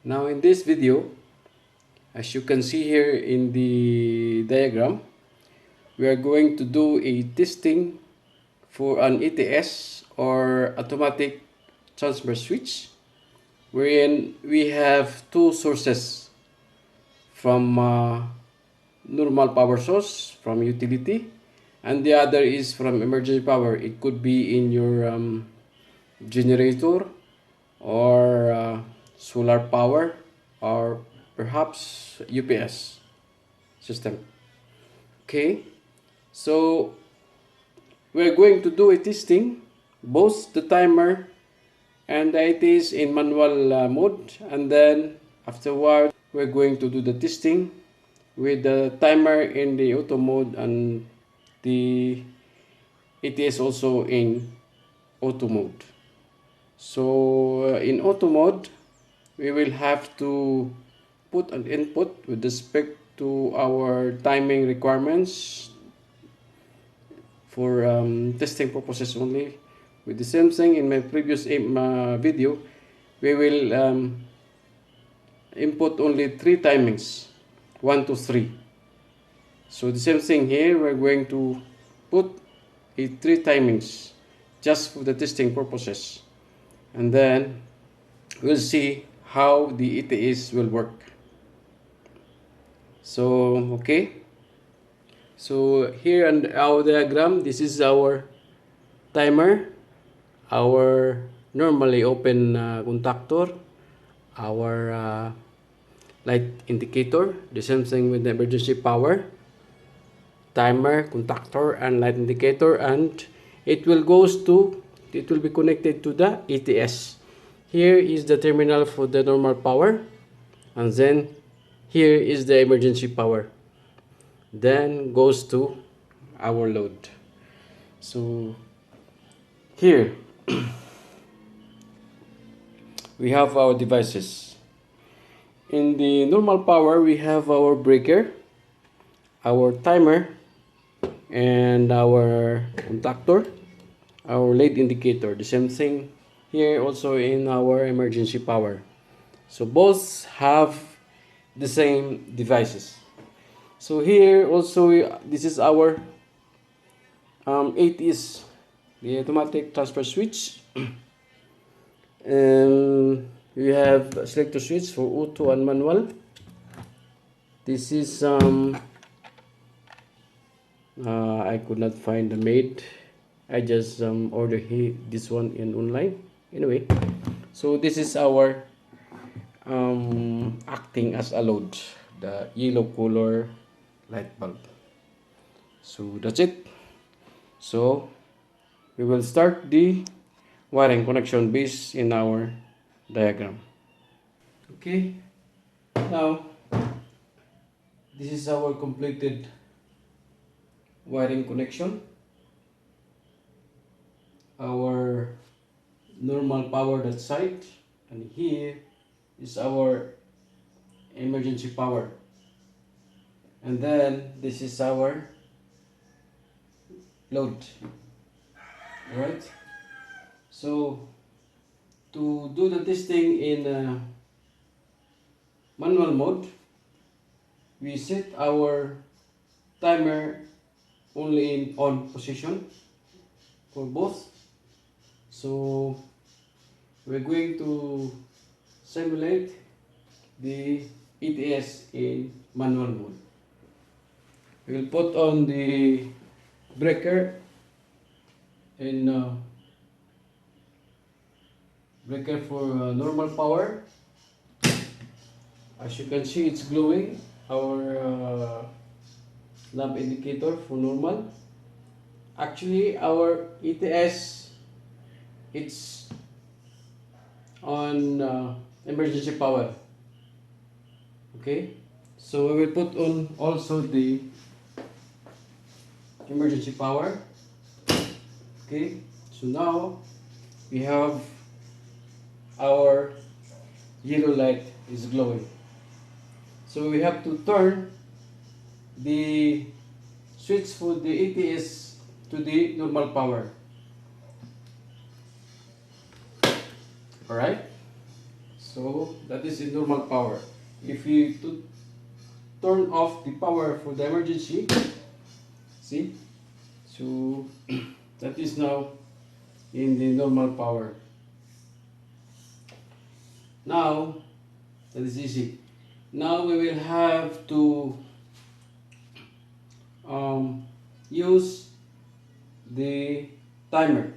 Now in this video, as you can see here in the diagram, we are going to do a testing for an ATS or automatic transfer switch, wherein we have two sources from normal power source from utility, and the other is from emergency power. It could be in your generator or solar power or perhaps UPS system. Okay, so we're going to do a testing, both the timer and the ATS in manual mode, and then afterward we're going to do the testing with the timer in the auto mode and the ATS also in auto mode. So in auto mode, we will have to put an input with respect to our timing requirements for testing purposes only. With the same thing in my previous video, we will input only 3 timings, 1 to 3. So the same thing here, we're going to put 3 timings just for the testing purposes, and then we'll see how the ATS will work. So okay, so here on our diagram, this is our timer, our normally open contactor, our light indicator, the same thing with the emergency power, timer, contactor, and light indicator, and it will be connected to the ATS. Here is the terminal for the normal power, and then here is the emergency power, then goes to our load. So here we have our devices. In the normal power, we have our breaker, our timer, and our contactor, our light indicator. The same thing here also in our emergency power. So both have the same devices. So here also, this is our ATS, the automatic transfer switch. And we have a selector switch for auto and manual. This is I could not find the made. I just ordered this one in online. Anyway, so this is our acting as a load, the yellow color light bulb. So that's it. So we will start the wiring connection based in our diagram. Okay, now this is our completed wiring connection. Our normal power that side, and here is our emergency power, and then this is our load. Alright, so to do the testing in manual mode, we set our timer only in on position for both. So we're going to simulate the ATS in manual mode. We will put on the breaker in breaker for normal power. As you can see, it's glowing. Our lamp indicator for normal. Actually, our ATS, it's on emergency power. Okay, so we will put on also the emergency power. Okay, so now we have our yellow light is glowing. So we have to turn the switch for the ATS to the normal power. Alright, so So that is in normal power. If you turn off the power for the emergency, see, so that is now in the normal power. Now that is easy. Now we will have to use the timer,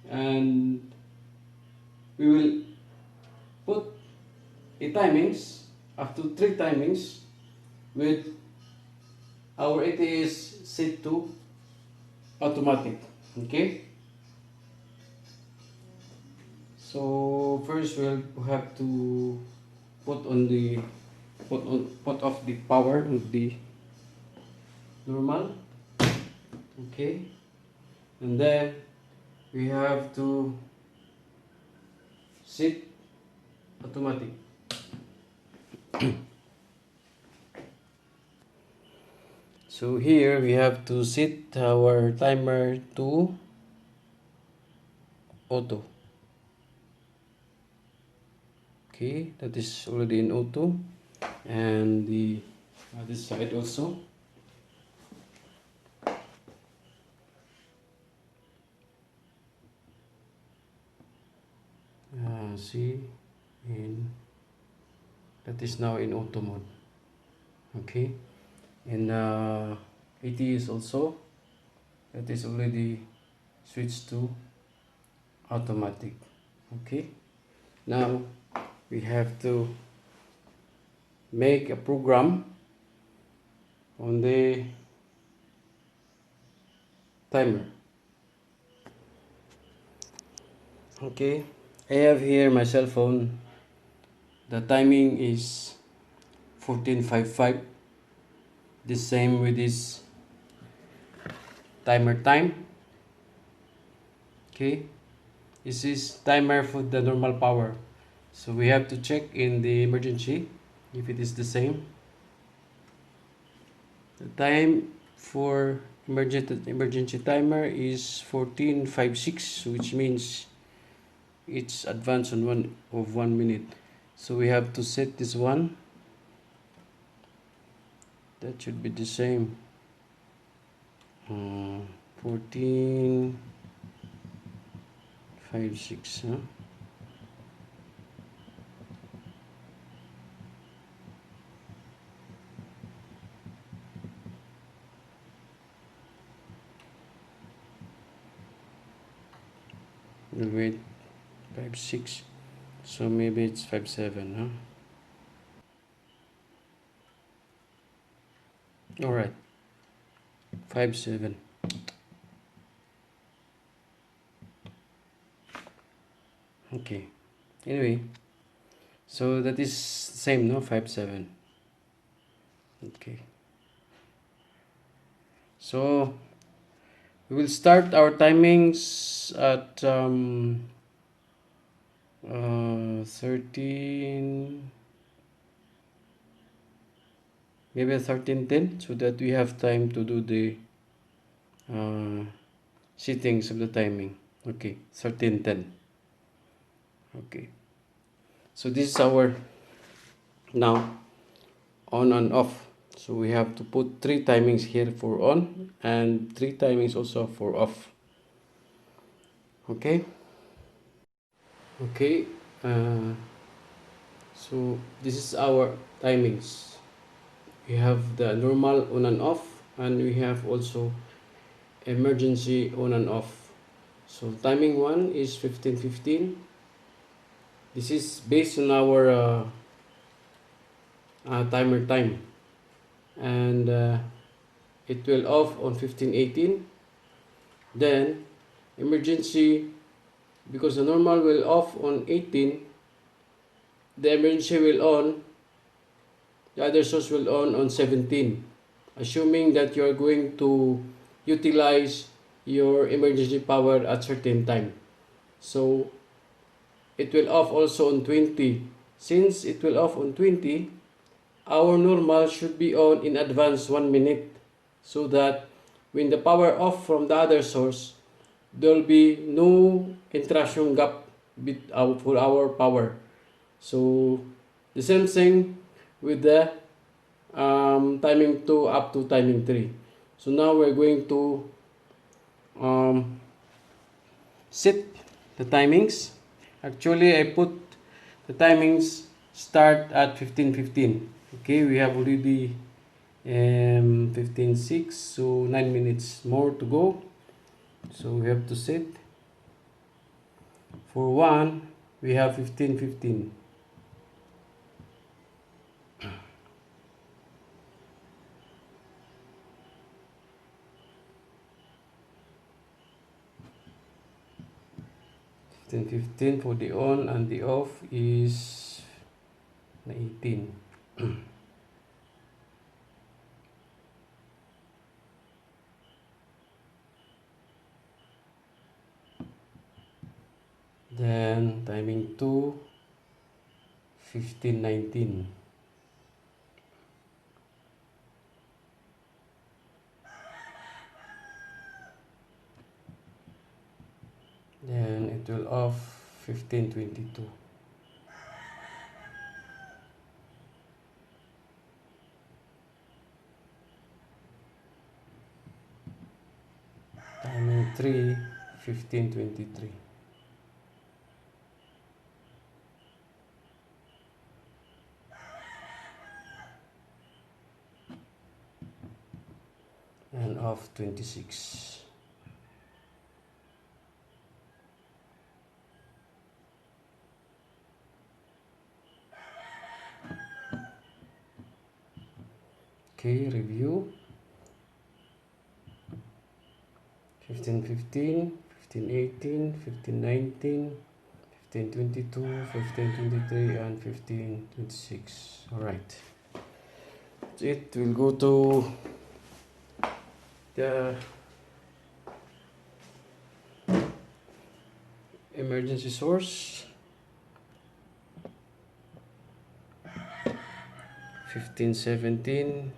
and we will put a timings up to 3 timings with our ATS set to automatic. Okay, so first we'll have to put off the power of the normal. Okay, and then we have to set automatic. So here we have to set our timer to auto. Okay, that is already in auto, and the other side also. See, that is now in auto mode. Okay, and ATS also, that is already switched to automatic. Okay, now we have to make a program on the timer. Okay, I have here my cell phone. The timing is 14:55. The same with this timer time. Okay, this is timer for the normal power, so we have to check in the emergency if it is the same. The time for emergency timer is 14:56, which means it's advanced on 1 minute. So we have to set this one. That should be the same. 14:56, huh? We'll wait. 5:6, so maybe it's 5:7, huh? All right, 5:7. Okay, anyway, so that is same, no? 5:7. Okay, so we will start our timings at 13, maybe 13:10, so that we have time to do the settings of the timing. Okay, 13:10. Okay, so this is our now on and off. So we have to put 3 timings here for on and 3 timings also for off. Okay. Okay, so this is our timings. We have the normal on and off, and we have also emergency on and off. So timing 1 is 15:15. This is based on our timer time, and it will off on 15:18. Then emergency, because the normal will off on 18, the emergency will on, the other source will on 17, assuming that you are going to utilize your emergency power at certain time. So it will off also on 20. Since it will off on 20, our normal should be on in advance 1 minute, so that when the power off from the other source, there will be no intrusion gap for our power. So the same thing with the timing 2 up to timing 3. So now we're going to um, set the timings. Actually, I put the timings start at 15:15. Okay, we have already 15:06, so 9 minutes more to go. So we have to set. For 1, we have 15:15. For the on, and the off is 18. Then timing 2, 15:19. Then it will off 15:22. Timing 3, 15:23. And off 26. Okay, review. 15:15, 15:18, 15:19, 15:22, 15:23, and 15:26. All right. That's it. We'll go to the emergency source. 15:17.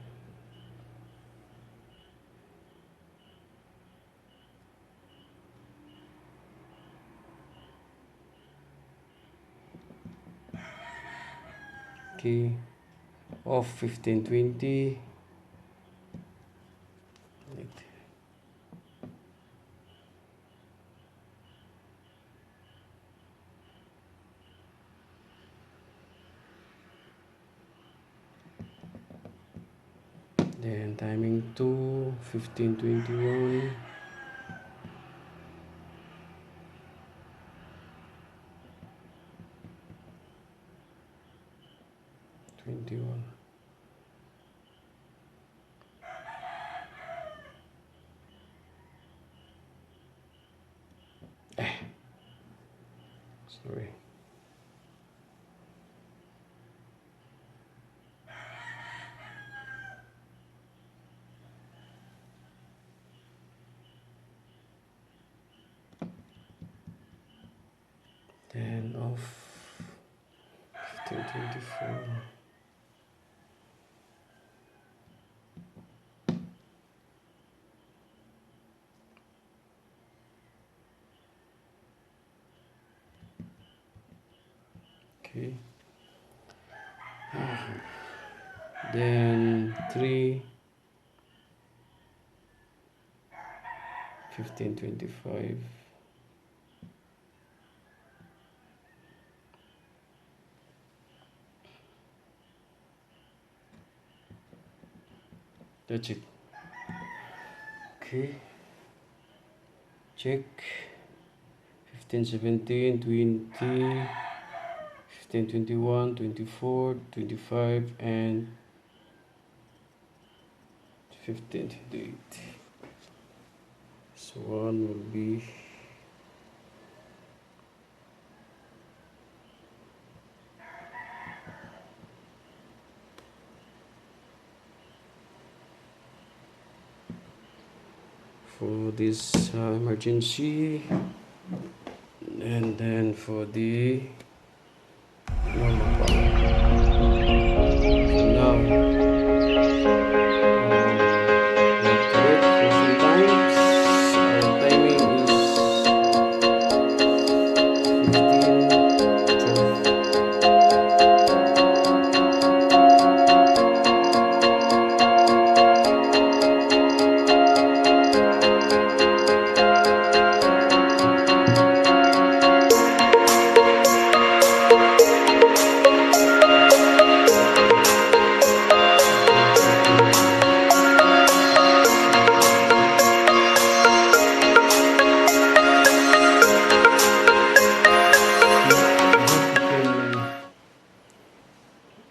Okay, off 15:20. Then timing 2, 15:21. 21. Sorry. Then off 15:24. Okay. Then 3, 15:25. That's it. Okay. Check. 15:17, 20, 15:21, 24, 25, and 15:28. So one will be for this emergency, and then for the normal power. So now we have to wait for some times. Our timing is 15 to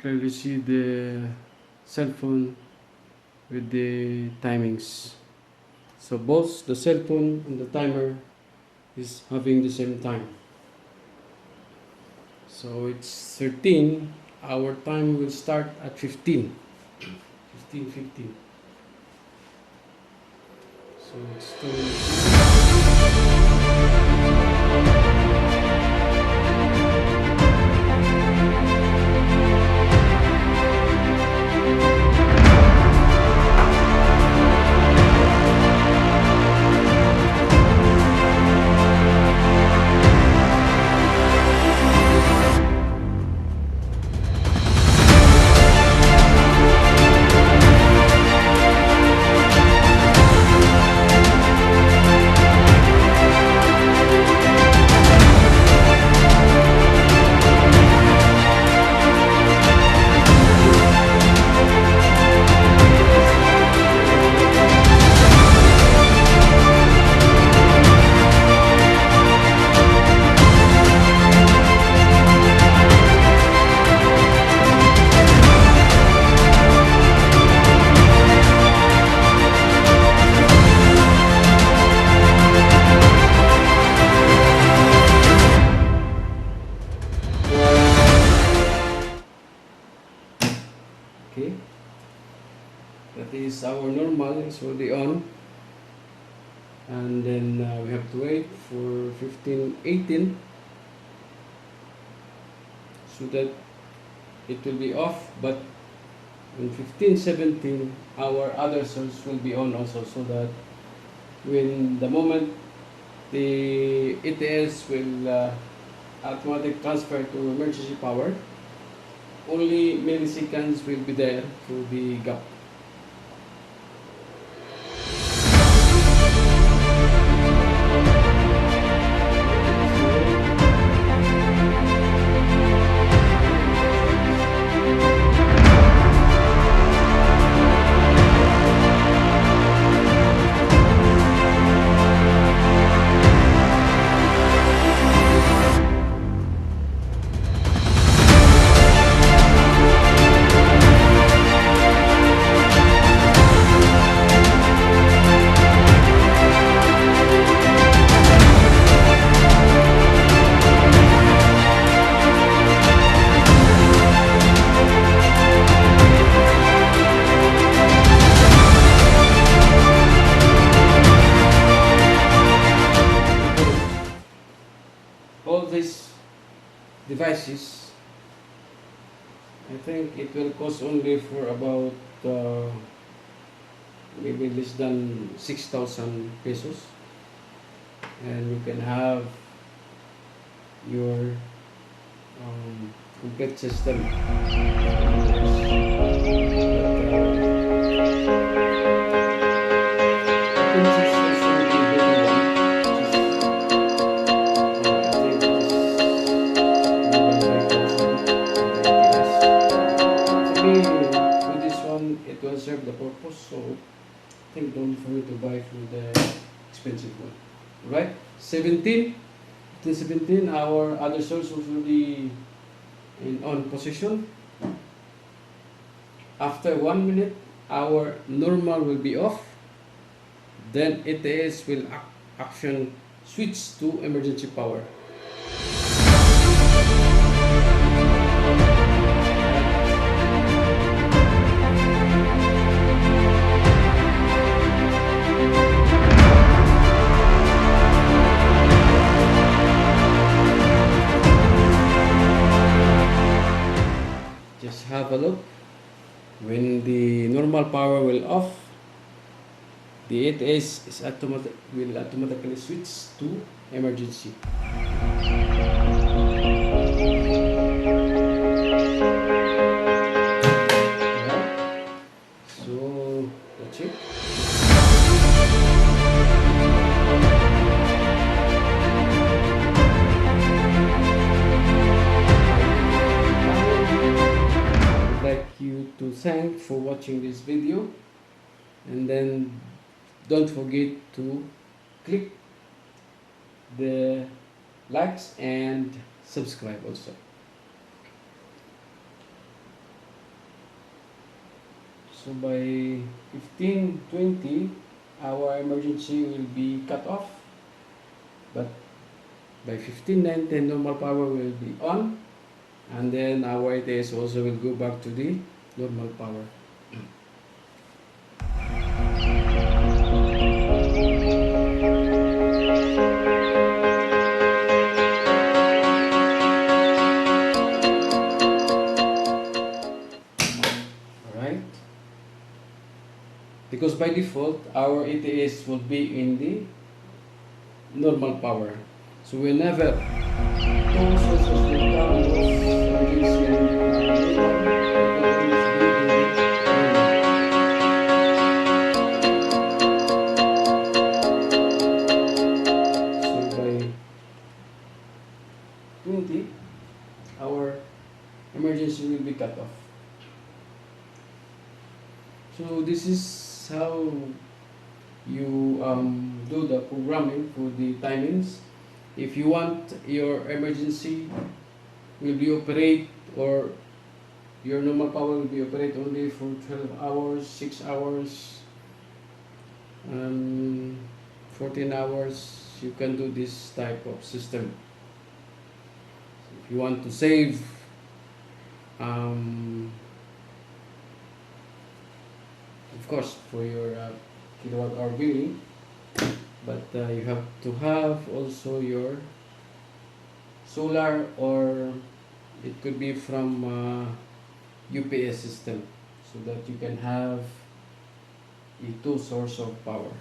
clearly see the cell phone with the timings. So both the cell phone and the timer is having the same time. So it's 13. Our time will start at 15. 15:15. So it's 2. Okay, that is our normal is already on, and then we have to wait for 15:18 so that it will be off, but in 15:17 our other cells will be on also, so that when the moment the ATS will automatic transfer to emergency power, only milliseconds will be there to the gap. All these devices, I think it will cost only for about maybe less than 6,000 pesos, and you can have your complete system. It will serve the purpose, so I think don't for you to buy from the expensive one. Right? 17, our other source will be in on position. After 1 minute, our normal will be off. Then ATS will action switch to emergency power. Just have a look. When the normal power will off, the ATS is will automatically switch to emergency. So that's it. You to thank for watching this video, and then don't forget to click the likes and subscribe also. So by 15:20, our emergency will be cut off, but by 15:19, normal power will be on, and then our ATS also will go back to the normal power. Alright? Because by default, our ATS will be in the normal power. So whenever two sources will come of emergency and normal, it will always be in the normal. So by 20, our emergency will be cut off. So this is how you do the programming for the timings. If you want your emergency will be operate, or your normal power will be operate only for 12 hours, 6 hours, 14 hours, you can do this type of system. If you want to save of course for your kilowatt hour billing, but you have to have also your solar, or it could be from UPS system, so that you can have a two source of power.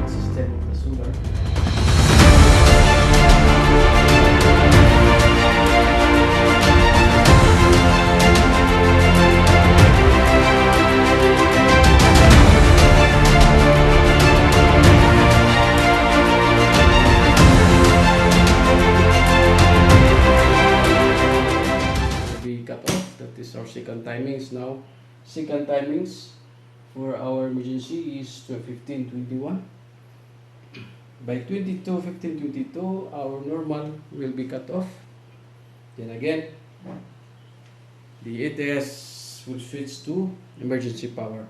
System of the solar. Be cut off. That is our second timings now. Second timings for our emergency is 15:21. By 15:22, our normal will be cut off. Then again, the ATS will switch to emergency power.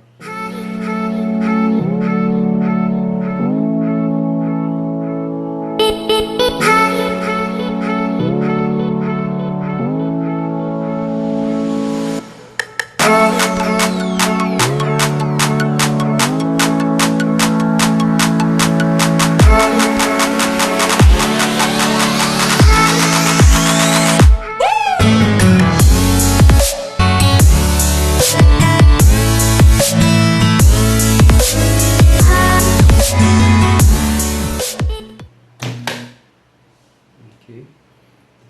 Okay,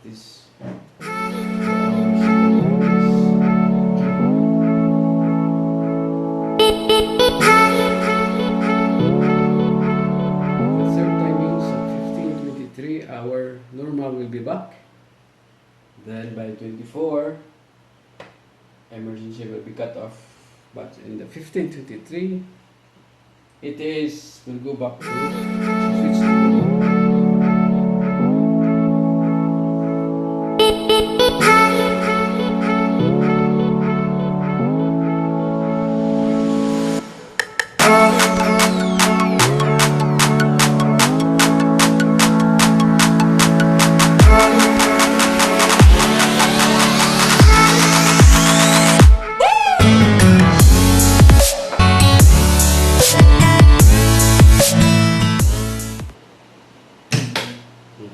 this the third timings at 15:23, our normal will be back. Then by 24, emergency will be cut off. But in the 15:23, ATS will go back to switch to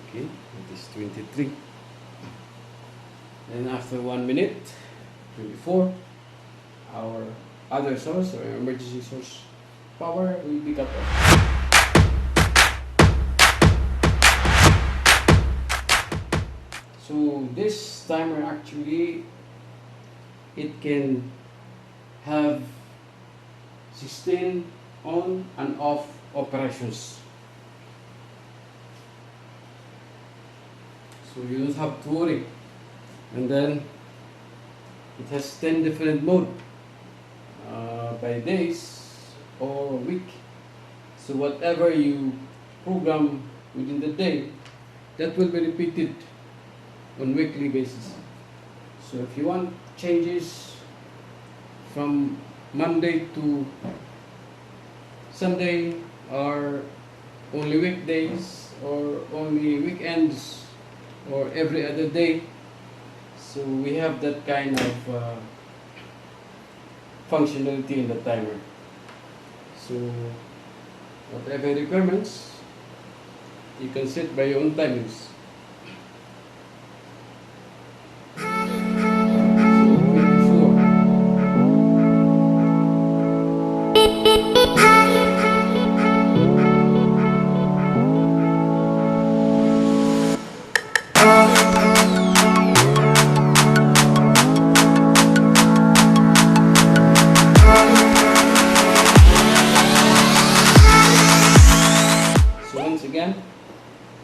okay, it is 23. Then after 1 minute, 24, our other source or emergency source power will be cut off. So this timer actually, it can have 16 on and off operations. so you don't have to worry. And then it has 10 different mode by days or week. So whatever you program within the day, that will be repeated on weekly basis. So if you want changes from Monday to Sunday, or only weekdays, or only weekends, or every other day, so we have that kind of functionality in the timer. So whatever requirements, you can set by your own timings. So once again,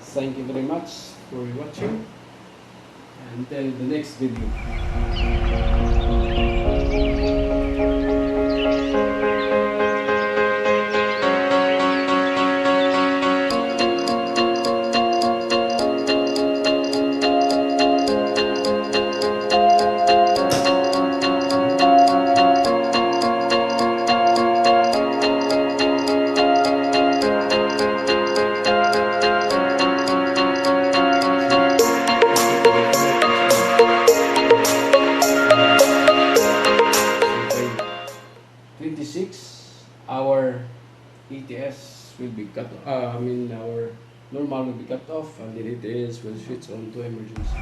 thank you very much for watching, and until the next video. Our ATS will be cut. Our normal will be cut off, and then ATS will switch on to emergency.